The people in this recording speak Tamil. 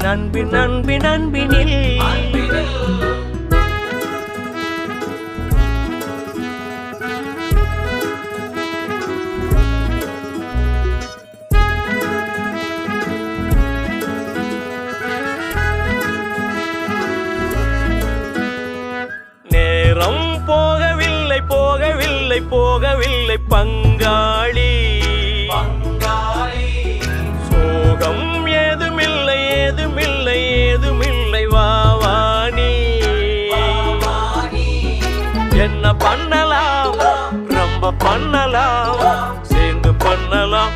அன்பின் அன்பின் அன்பினில் நேரம் போகவில்லை போகவில்லை போகவில்லை பங்காளி சோகம் ஏதுமில்லை ஏதுமில்லை ஏதுமில்லை வாவானி என்ன பண்ணலாம் ரொம்ப பண்ணலாம் சேர்ந்து பண்ணலாம்